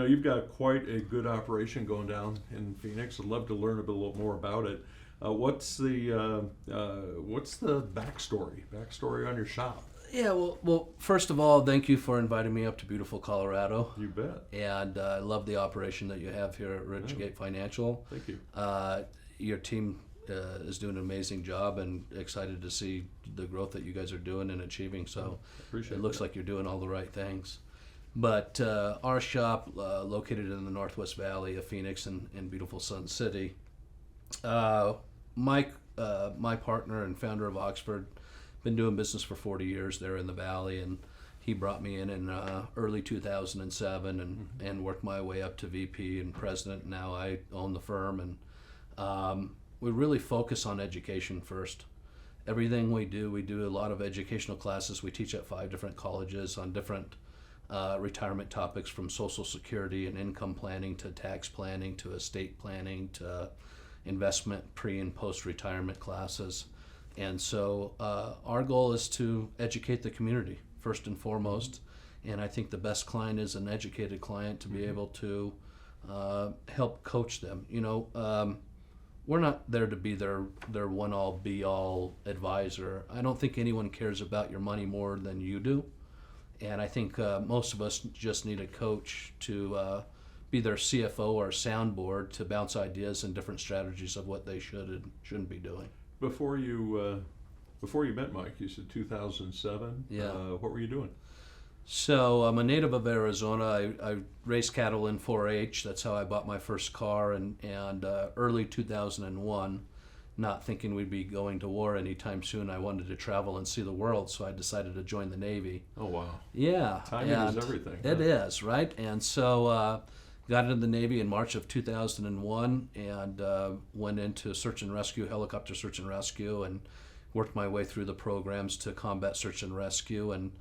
you've got quite a good operation going down in Phoenix. I'd love to learn a little more about it. What's the backstory on your shop? Yeah, well, first of all, thank you for inviting me up to beautiful Colorado. You bet. And I love the operation that you have here at Ridgegate Financial. Thank you. Your team is doing an amazing job, and excited to see the growth that you guys are doing and achieving. So Appreciate it looks like you're doing all the right things. But our shop, located in the Northwest Valley of Phoenix in beautiful Sun City, Mike, my partner and founder of Oxford, been doing business for 40 years there in the Valley, and he brought me in early 2007 and worked my way up to VP and president. Now I own the firm, and we really focus on education first. Everything we do a lot of educational classes. We teach at 5 different colleges on different retirement topics, from Social Security and income planning to tax planning to estate planning to investment pre and post retirement classes. And so our goal is to educate the community first and foremost, and I think the best client is an educated client, to be able to help coach them. We're not there to be their one-all be-all advisor. I don't think anyone cares about your money more than you do, and I think most of us just need a coach to be their CFO or soundboard to bounce ideas and different strategies of what they should and shouldn't be doing. Before you met Mike, you said 2007. Yeah. What were you doing? So I'm a native of Arizona. I raced cattle in 4-H. That's how I bought my first car. And early 2001, not thinking we'd be going to war anytime soon, I wanted to travel and see the world. So I decided to join the Navy. Oh, wow. Yeah. Timing is everything. It is, right? And so got into the Navy in March of 2001 and went into search and rescue, helicopter search and rescue, and worked my way through the programs to combat search and rescue. And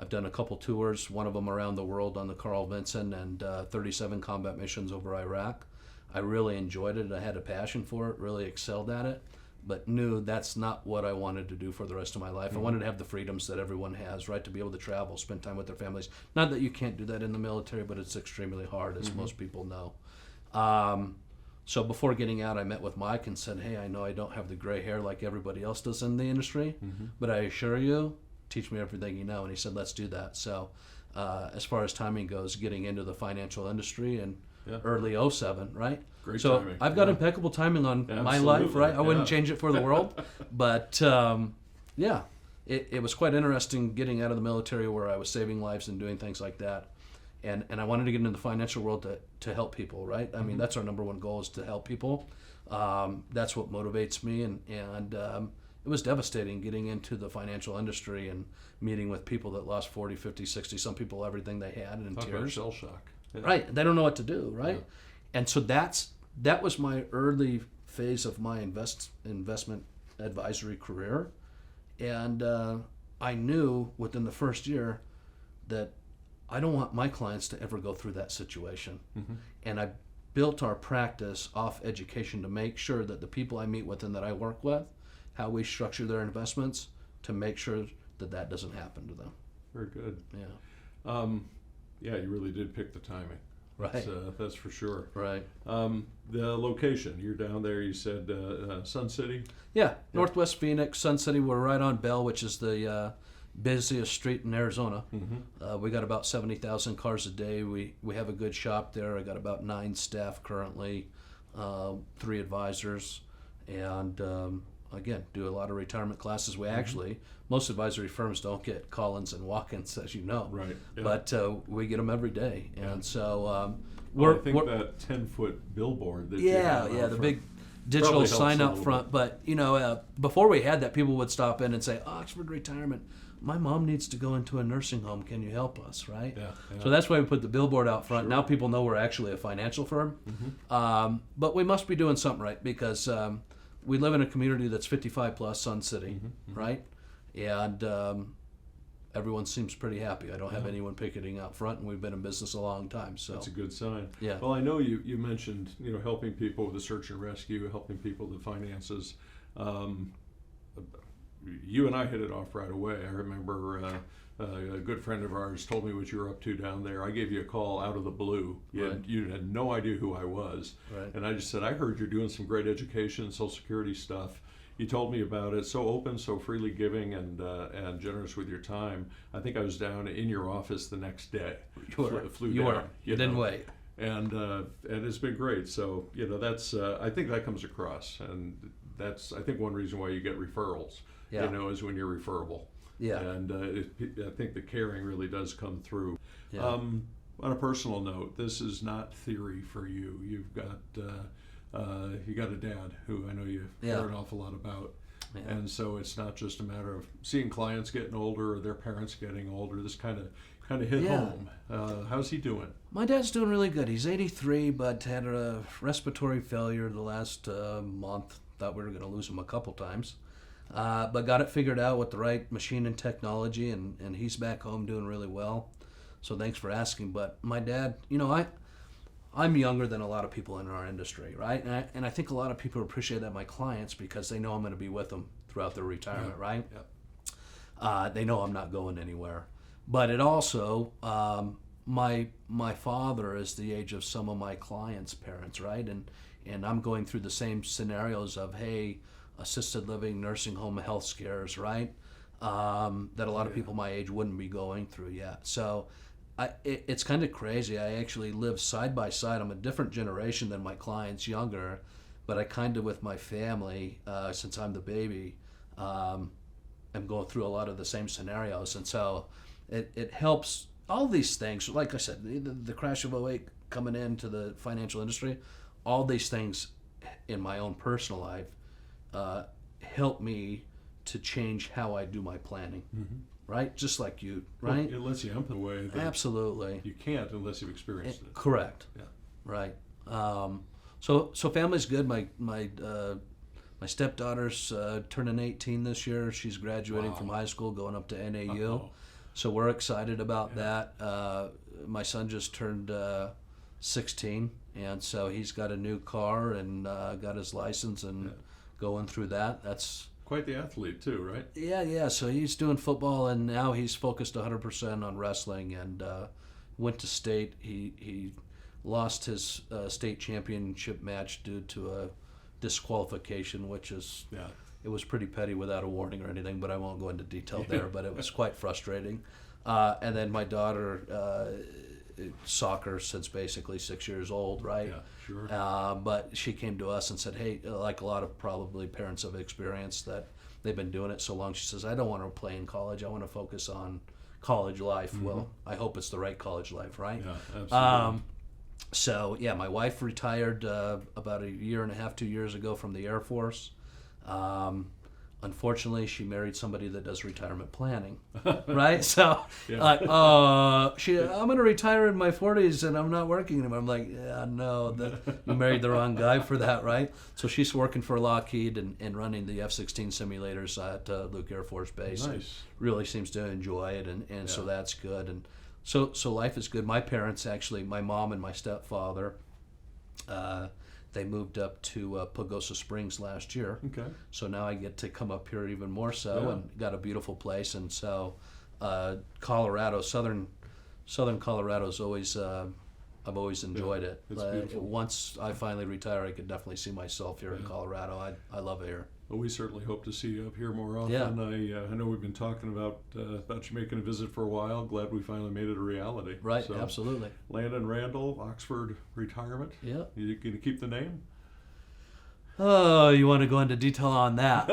I've done a couple tours, one of them around the world on the Carl Vinson, and 37 combat missions over Iraq. I really enjoyed it. I had a passion for it, really excelled at it, but knew that's not what I wanted to do for the rest of my life. I wanted to have the freedoms that everyone has, right, to be able to travel, spend time with their families. Not that you can't do that in the military, but it's extremely hard, as most people know. So before getting out, I met with Mike and said, hey, I know I don't have the gray hair like everybody else does in the industry, but I assure you, teach me everything you know. And he said, let's do that. So as far as timing goes, getting into the financial industry in early 07, right? Great so timing. I've got impeccable timing on my life, right? I wouldn't change it for the world. But it was quite interesting getting out of the military, where I was saving lives and doing things like that. And I wanted to get into the financial world to help people, right? I mean, that's our number one goal, is to help people. That's what motivates me. And it was devastating getting into the financial industry and meeting with people that lost 40, 50, 60, some people everything they had, and in Talk tears. about shell shock. Yeah. Right. They don't know what to do, right? Yeah. And so that was my early phase of my investment advisory career. And I knew within the first year that I don't want my clients to ever go through that situation. And I built our practice off education to make sure that the people I meet with and that I work with, how we structure their investments, to make sure that doesn't happen to them. Very good. Yeah. Yeah, you really did pick the timing. Right. That's for sure. Right. The location, you're down there, you said Sun City? Yeah, Northwest Phoenix, Sun City. We're right on Bell, which is the busiest street in Arizona. We got about 70,000 cars a day. We have a good shop there. I got about 9 staff currently, 3 advisors, and again, do a lot of retirement classes. We actually, most advisory firms don't get call-ins and walk-ins, as you know. Right. Yeah. But we get them every day. And so I think that 10-foot billboard that you have the big digital sign up front. But, before we had that, people would stop in and say, Oxford Retirement, my mom needs to go into a nursing home. Can you help us, right? Yeah. So that's why we put the billboard out front. Sure. Now people know we're actually a financial firm. But we must be doing something right, because we live in a community that's 55 plus, Sun City, right? And everyone seems pretty happy. I don't have anyone picketing out front, and we've been in business a long time. So that's a good sign. Yeah. Well, I know you mentioned helping people with the search and rescue, helping people with the finances. you and I hit it off right away. I remember a good friend of ours told me what you were up to down there. I gave you a call out of the blue. You had no idea who I was. Right. And I just said, I heard you're doing some great education, Social Security stuff. You told me about it, so open, so freely giving, and generous with your time. I think I was down in your office the next day. Flew down. You didn't wait. And it's been great. So that's I think that comes across, and that's I think one reason why you get referrals. Yeah. Is when you're referable. Yeah. And I think the caring really does come through. Yeah. On a personal note, this is not theory for you. You've got you got a dad who I know you care an awful lot about. Yeah. And so it's not just a matter of seeing clients getting older or their parents getting older. This kind of hit home. How's he doing? My dad's doing really good. He's 83, but had a respiratory failure the last month. Thought we were going to lose him a couple times. But got it figured out with the right machine and technology, and he's back home doing really well. So thanks for asking. But my dad, I'm younger than a lot of people in our industry, right? And I think a lot of people appreciate that, my clients, because they know I'm going to be with them throughout their retirement, right? Yeah. They know I'm not going anywhere. But it also, my father is the age of some of my clients' parents, right? And I'm going through the same scenarios of, hey, assisted living, nursing home, health scares, right? That a lot of people my age wouldn't be going through yet. So it's kind of crazy. I actually live side by side. I'm a different generation than my clients, younger, but I kind of, with my family, since I'm the baby, I'm going through a lot of the same scenarios. And so it helps. All these things, like I said, the crash of '08 coming into the financial industry, all these things in my own personal life help me to change how I do my planning, right? Just like you, right? Well, it lets you in the way that absolutely you can't unless you've experienced it. Correct. Yeah. Right. So family's good. My stepdaughter's turning 18 this year. She's graduating from high school, going up to NAU. Uh-oh. So we're excited about that. My son just turned 16, and so he's got a new car and got his license and going through that. That's quite the athlete too, right? Yeah. So he's doing football, and now he's focused 100% on wrestling, and went to state. He lost his state championship match due to a disqualification, which is it was pretty petty without a warning or anything, but I won't go into detail there. But it was quite frustrating. And then my daughter, soccer since basically 6 years old, right? Yeah, sure. But she came to us and said, hey, like a lot of probably parents have experienced that they've been doing it so long. She says, I don't want to play in college. I want to focus on college life. Well, I hope it's the right college life, right? Yeah, absolutely. So, my wife retired about a year and a half, 2 years ago from the Air Force. Unfortunately, she married somebody that does retirement planning, right? So, I'm going to retire in my 40s and I'm not working anymore. I'm like, no, you married the wrong guy for that, right? So she's working for Lockheed and running the F-16 simulators at Luke Air Force Base. Nice. Really seems to enjoy it, and so that's good. And so life is good. My parents, actually, my mom and my stepfather, they moved up to Pagosa Springs last year. Okay. So now I get to come up here even more so, and got a beautiful place. And so Colorado, southern Colorado's always, I've always enjoyed it. It's beautiful. Once I finally retire, I could definitely see myself here in Colorado. I love it here. Well, we certainly hope to see you up here more often. Yeah. I know we've been talking about you making a visit for a while. Glad we finally made it a reality. Right, So, absolutely. Landon Randall, Oxford Retirement. Yeah. You going to keep the name? Oh, you want to go into detail on that?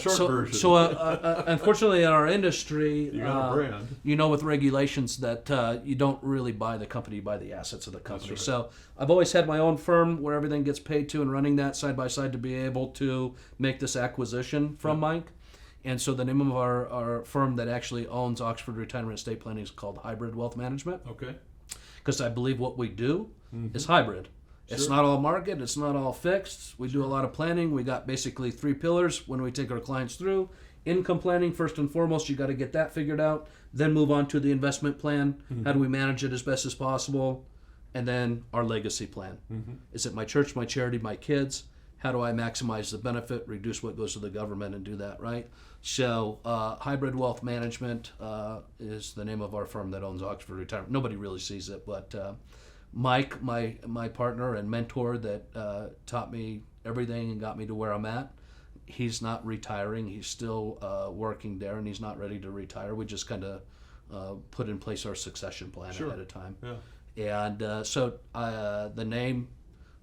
Short version. So, unfortunately, in our industry, You got a brand. With regulations that you don't really buy the company, you buy the assets of the company. Right. So, I've always had my own firm where everything gets paid to, and running that side by side to be able to make this acquisition from Mike. And so, the name of our firm that actually owns Oxford Retirement Estate Planning is called Hybrid Wealth Management. Okay. Because I believe what we do is hybrid. It's not all market. It's not all fixed. We do a lot of planning. We got basically 3 pillars when we take our clients through. Income planning, first and foremost, you got to get that figured out. Then move on to the investment plan. How do we manage it as best as possible? And then our legacy plan. Is it my church, my charity, my kids? how do I maximize the benefit, reduce what goes to the government, and do that right? So Hybrid Wealth Management is the name of our firm that owns Oxford Retirement. Nobody really sees it, but Mike, my partner and mentor that taught me everything and got me to where I'm at, he's not retiring. He's still working there, and he's not ready to retire. We just kind of put in place our succession plan ahead of time. Yeah. And so the name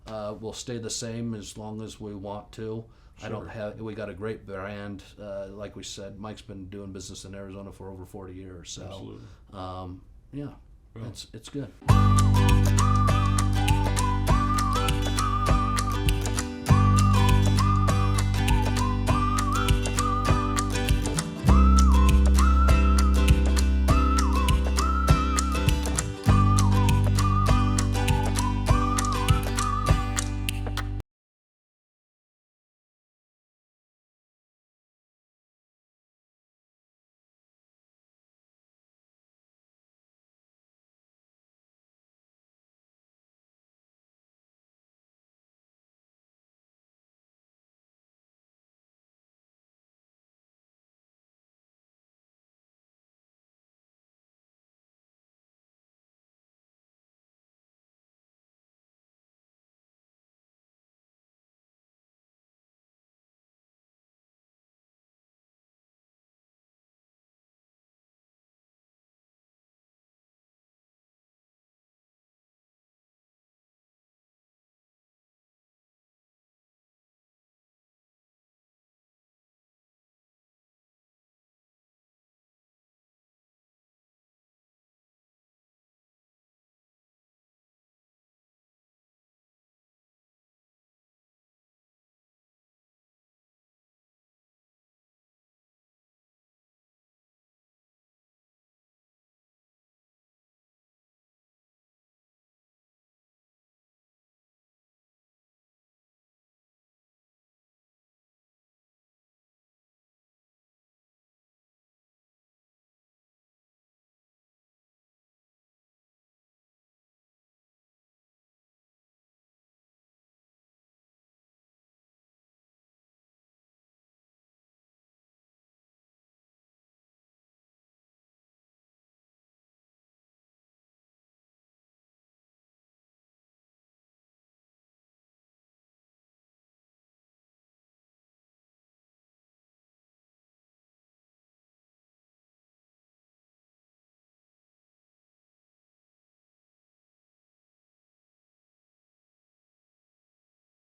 will stay the same as long as we want to. Sure. I don't have. We got a great brand. Like we said, Mike's been doing business in Arizona for over 40 years. So, Absolutely. yeah, Well. it's good.